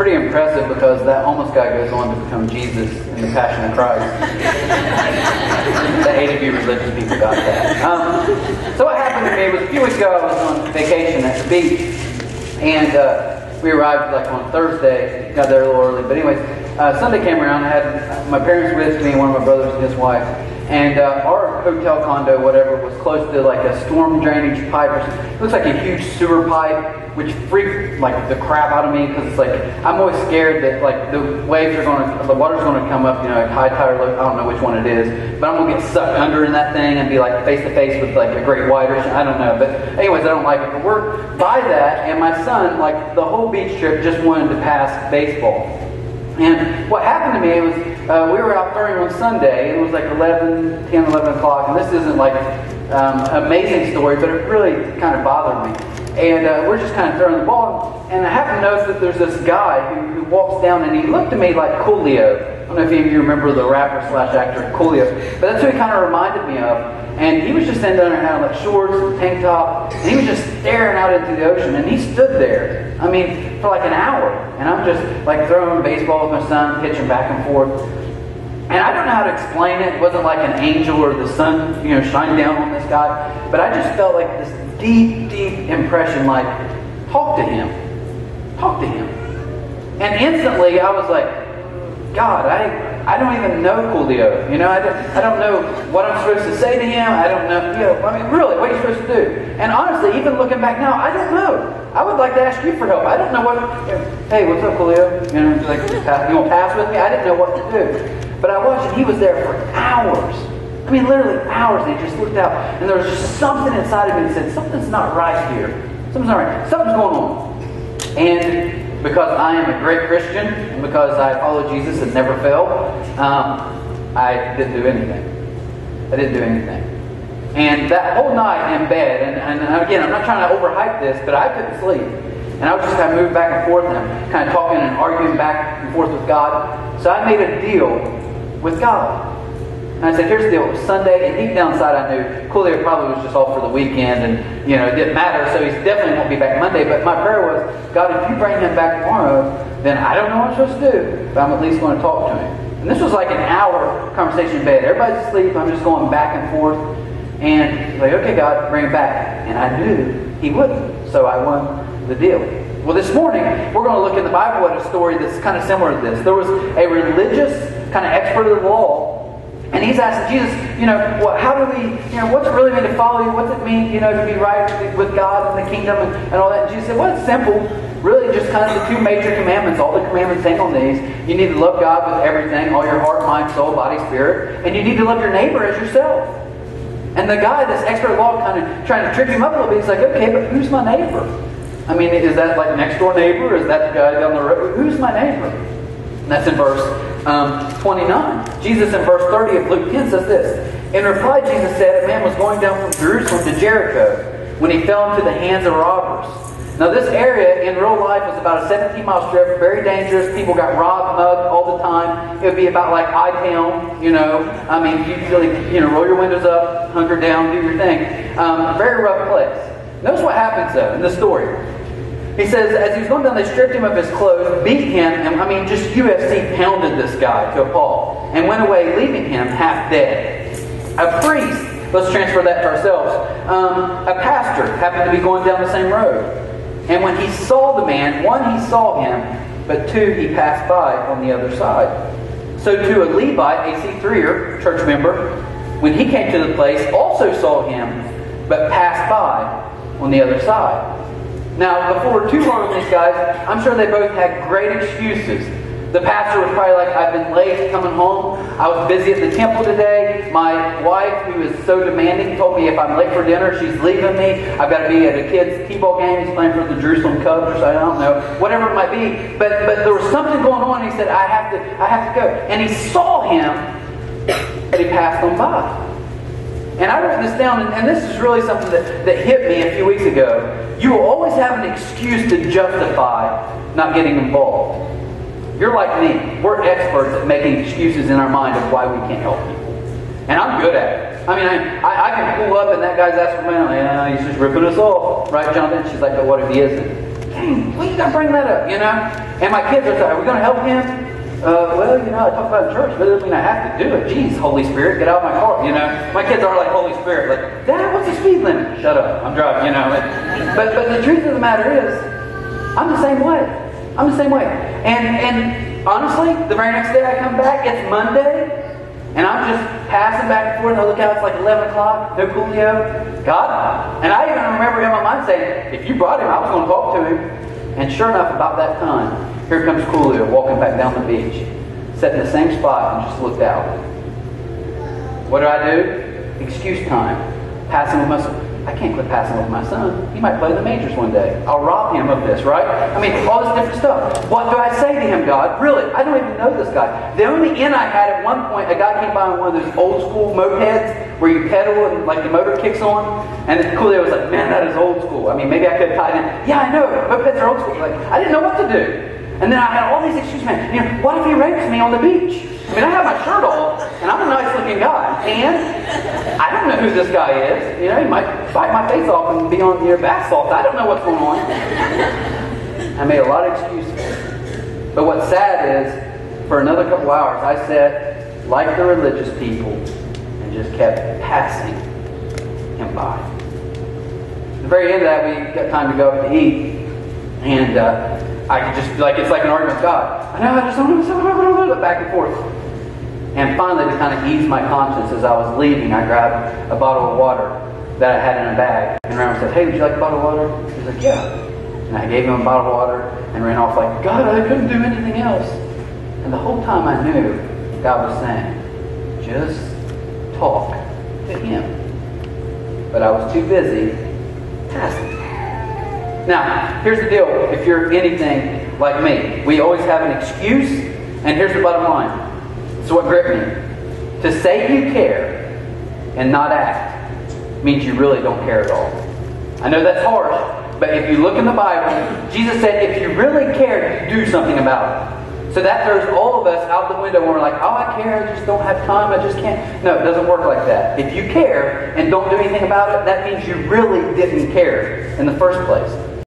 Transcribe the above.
pretty impressive because that homeless guy goes on to become Jesus in the Passion of Christ. The 8 of you religious people got that. So what happened to me was a few weeks ago I was on vacation at the beach, and we arrived like on Thursday, got there a little early, but anyways, Sunday came around, I had my parents with me, one of my brothers and his wife, and our hotel condo, whatever, was close to like a storm drainage pipe. It looks like a huge sewer pipe, which freaked like the crap out of me because it's like I'm always scared that like the water's going to come up, like high tide or low, I don't know which one it is, but I'm going to get sucked under in that thing and be like face to face with like a great white or something. I don't know, but anyways, I don't like it. But we're by that, and my son, like the whole beach trip, just wanted to pass baseball. And what happened to me was we were out throwing on Sunday. It was like 11 o'clock. And this isn't like an amazing story, but it really kind of bothered me. And we're just kind of throwing the ball. And I happen to notice that there's this guy who walks down, and he looked at me like Coolio. I don't know if any of you remember the rapper/actor Coolio. But that's who he kind of reminded me of. And he was just sitting down there having like shorts and tank top. And he was just staring out into the ocean. And he stood there, for like an hour. And I'm just like throwing baseball with my son, pitching back and forth. And I don't know how to explain it. It wasn't like an angel or the sun, shined down on this guy. But I just felt like this deep, deep impression, like, talk to him. Talk to him. And instantly I was like, God, I don't even know Coolio. I don't know what I'm supposed to say to him. I don't know, really, what are you supposed to do? And honestly, even looking back now, I don't know. I would like to ask you for help. I don't know hey, what's up, Coolio? You want to pass with me? I didn't know what to do. But I watched, and he was there for hours. Literally hours. And he just looked out, and there was just something inside of me that said, something's not right here. Something's not right. Something's going on. And because I am a great Christian, and because I follow Jesus and never fail, I didn't do anything. I didn't do anything. And that whole night in bed, and again, I'm not trying to overhype this, but I couldn't sleep. And I was just kind of moving back and forth, and I'm kind of talking and arguing back and forth with God. So I made a deal with God. And I said, here's the deal. It was Sunday, and deep down inside I knew Coolio probably was just off for the weekend, and it didn't matter, so he definitely won't be back Monday. But my prayer was, God, if you bring him back tomorrow, then I don't know what I'm supposed to do, but I'm at least going to talk to him. And this was like an hour conversation in bed. Everybody's asleep. I'm just going back and forth. And like, okay, God, bring him back. And I knew he wouldn't, so I won the deal. Well, this morning, we're going to look in the Bible at a story that's kind of similar to this. There was a religious kind of expert of the law, and he's asking Jesus, how do we, what's it really mean to follow you? What's it mean, to be right with God and the kingdom and all that? And Jesus said, well, it's simple. Really just kind of the 2 major commandments. All the commandments hang on these. You need to love God with everything, all your heart, mind, soul, body, spirit. And you need to love your neighbor as yourself. And the guy, this expert of law, kind of trying to trip him up a little bit. He's like, okay, but who's my neighbor? Is that like next door neighbor? Is that the guy down the road? Who's my neighbor? And that's in verse 29. Jesus in verse 30 of Luke 10 says this. In reply, Jesus said, a man was going down from Jerusalem to Jericho when he fell into the hands of robbers. Now this area in real life was about a 17-mile strip, very dangerous. People got robbed, mugged all the time. It would be about like I-Town, you really, roll your windows up, hunker down, do your thing. Very rough place. Notice what happens though in the story. He says, as he was going down, they stripped him of his clothes, beat him, and just UFC pounded this guy to a pulp, and went away, leaving him half dead. A priest, let's transfer that to ourselves, a pastor happened to be going down the same road. And when he saw the man, 1, he saw him, but 2, he passed by on the other side. So too a Levite, a C3er, church member, when he came to the place, also saw him, but passed by on the other side. Now, before we're too hard on these guys, I'm sure they both had great excuses. The pastor was probably like, I've been late coming home. I was busy at the temple today. My wife, who is so demanding, told me if I'm late for dinner, she's leaving me. I've got to be at a kid's t-ball game. He's playing for the Jerusalem Cubs or something. I don't know. Whatever it might be. But there was something going on. And he said, I have to go. And he saw him, but he passed on by. And I wrote this down, and this is really something that hit me a few weeks ago. You will always have an excuse to justify not getting involved. You're like me. We're experts at making excuses in our mind of why we can't help people. And I'm good at it. I can pull up and that guy's asking, well, yeah, he's just ripping us off. Right, Jonathan? She's like, but what if he isn't? Dang, Well, you got to bring that up, you know? And my kids are like, are we going to help him? Well, you know, I talk about it in church, but it doesn't mean I have to do it. Jeez, Holy Spirit, get out of my car, you know? My kids are like Holy Spirit, like, Dad, what's the speed limit? Shut up, I'm driving, you know? But the truth of the matter is, I'm the same way. I'm the same way. And honestly, the very next day I come back, it's Monday, and I'm just passing back and forth. I look out, it's like 11 o'clock, no Coolio. God. And I even remember in my mind saying, if you brought him, I was going to talk to him. And sure enough, about that time, here comes Coolio walking back down the beach, sat in the same spot and just looked out. What do? Excuse time. Passing with my son. I can't quit passing with my son. He might play the majors one day. I'll rob him of this, right? I mean, all this different stuff. What do I say to him, God? Really? I don't even know this guy. The only in I had at one point, a guy came by on one of those old school mopeds where you pedal and like the motor kicks on. And Coolio was like, man, that is old school. I mean, maybe I could have tied in. Yeah, I know. Mopeds are old school. Like, I didn't know what to do. And then I had all these excuses, man. You know, what if he rapes me on the beach? I mean, I have my shirt off, and I'm a nice-looking guy. And I don't know who this guy is. You know, he might bite my face off and be on your bath salt. I don't know what's going on. I made a lot of excuses. But what's sad is, for another couple hours, I sat like the religious people and just kept passing him by. At the very end of that, we got time to go up to eat. And I could just, like, it's like an argument with God. I know, I just don't know, back and forth. And finally, to kind of ease my conscience as I was leaving, I grabbed a bottle of water that I had in a bag. And ran and said, hey, would you like a bottle of water? He was like, yeah. And I gave him a bottle of water and ran off like, God, I couldn't do anything else. And the whole time I knew God was saying, just talk to him. But I was too busy passing. Now, here's the deal. If you're anything like me, we always have an excuse, and here's the bottom line. It's what gripped me. To say you care and not act means you really don't care at all. I know that's harsh, but if you look in the Bible, Jesus said if you really care, you do something about it. So that throws all of us out the window when we're like, oh, I care, I just don't have time, I just can't. No, it doesn't work like that. If you care and don't do anything about it, that means you really didn't care in the first place.